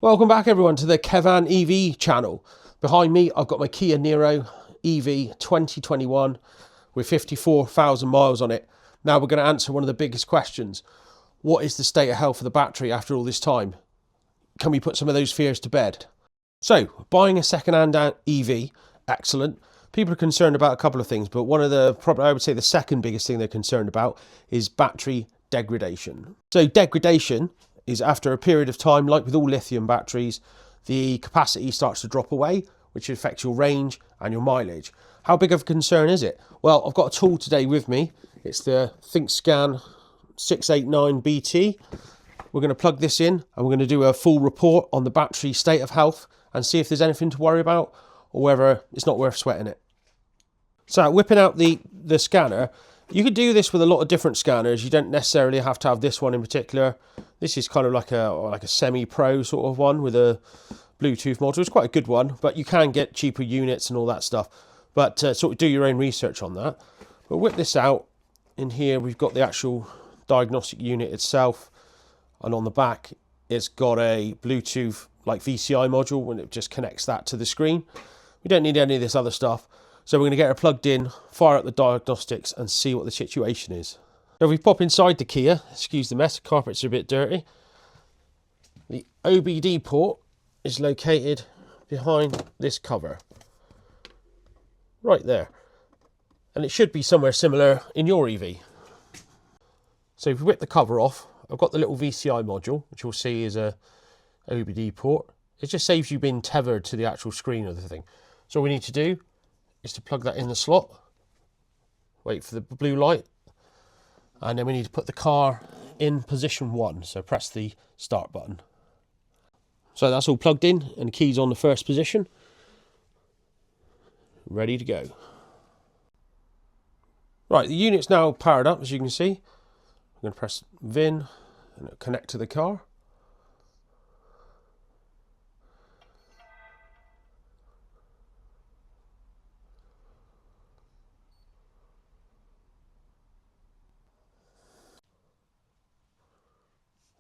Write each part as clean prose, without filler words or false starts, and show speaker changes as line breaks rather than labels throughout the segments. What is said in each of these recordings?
Welcome back everyone to the Kevan EV channel. Behind me I've got my Kia Niro EV 2021 with 54,000 miles on it. Now we're going to answer one of the biggest questions. What is the state of health of the battery after all this time? Can we put some of those fears to bed? So, buying a second-hand EV, excellent. People are concerned about a couple of things, but one of the, probably I would say the second biggest thing they're concerned about is battery degradation. So degradation is after a period of time, like with all lithium batteries, the capacity starts to drop away, which affects your range and your mileage. How big of a concern is it? Well, I've got a tool today with me. It's the ThinkScan 689BT. We're going to plug this in and we're going to do a full report on the battery state of health and see if there's anything to worry about or whether it's not worth sweating it. So whipping out the scanner, you could do this with a lot of different scanners. You don't necessarily have to have this one in particular. This is kind of like a semi-pro sort of one with a Bluetooth module. It's quite a good one, but you can get cheaper units and all that stuff. But sort of do your own research on that. But whip this out. In here we've got the actual diagnostic unit itself, and on the back it's got a Bluetooth like VCI module, and it just connects that to the screen. We don't need any of this other stuff. So we're going to get her plugged in, fire up the diagnostics and see what the situation is. So if we pop inside the Kia, excuse the mess, the carpets are a bit dirty. The OBD port is located behind this cover. Right there. And it should be somewhere similar in your EV. So if we whip the cover off, I've got the little VCI module, which you'll see is a OBD port. It just saves you being tethered to the actual screen of the thing. So all we need to do is to plug that in the slot, wait for the blue light, and then we need to put the car in position 1, so press the start button. So that's all plugged in and the key's on the first position, ready to go. Right, the unit's now powered up, as you can see. I'm going to press VIN and it'll connect to the car.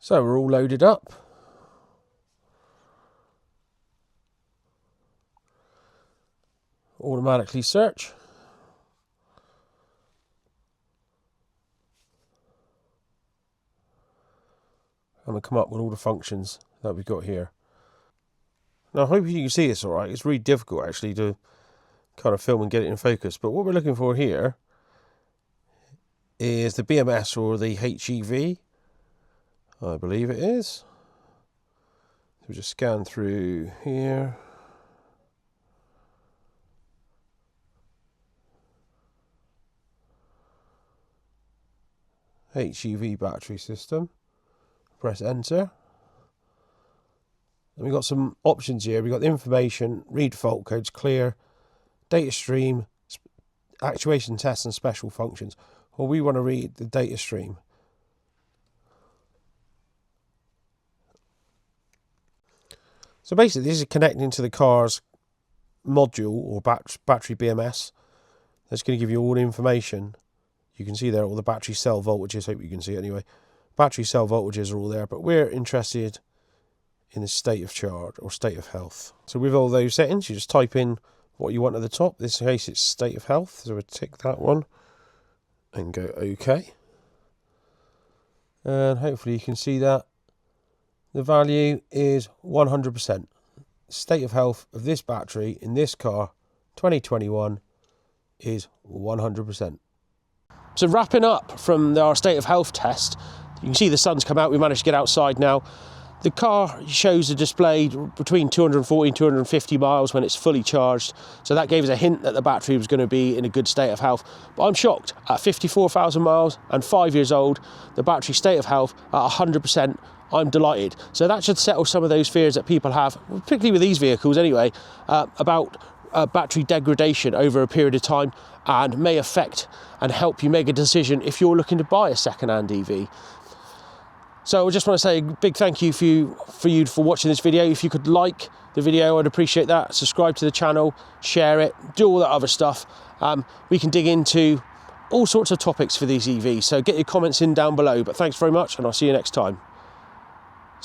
So we're all loaded up. Automatically search. And we'll come up with all the functions that we've got here. Now I hope you can see this all right. It's really difficult actually to kind of film and get it in focus. But what we're looking for here is the BMS or the HEV. I believe it is. So we just scan through here. HEV battery system. Press enter. And we've got some options here. We've got the information, read fault codes, clear, data stream, actuation tests and special functions. Well, we want to read the data stream. So basically this is connecting to the car's module or battery BMS. That's going to give you all the information. You can see there all the battery cell voltages. Hope you can see it anyway. Battery cell voltages are all there, but we're interested in the state of charge or state of health. So with all those settings, you just type in what you want at the top. In this case it's state of health, so we'll tick that one and go OK. And hopefully you can see that. The value is 100%. State of health of this battery in this car, 2021, is 100%. So wrapping up from our state of health test, you can see the sun's come out. We managed to get outside now. The car shows a display between 240 and 250 miles when it's fully charged. So that gave us a hint that the battery was going to be in a good state of health. But I'm shocked, at 54,000 miles and 5 years old, the battery state of health at 100%, I'm delighted. So that should settle some of those fears that people have, particularly with these vehicles anyway, about battery degradation over a period of time, and may affect and help you make a decision if you're looking to buy a second-hand EV. So I just want to say a big thank you for watching this video. If you could like the video, I'd appreciate that. Subscribe to the channel, share it, do all that other stuff. We can dig into all sorts of topics for these EVs. So get your comments in down below. But thanks very much, and I'll see you next time.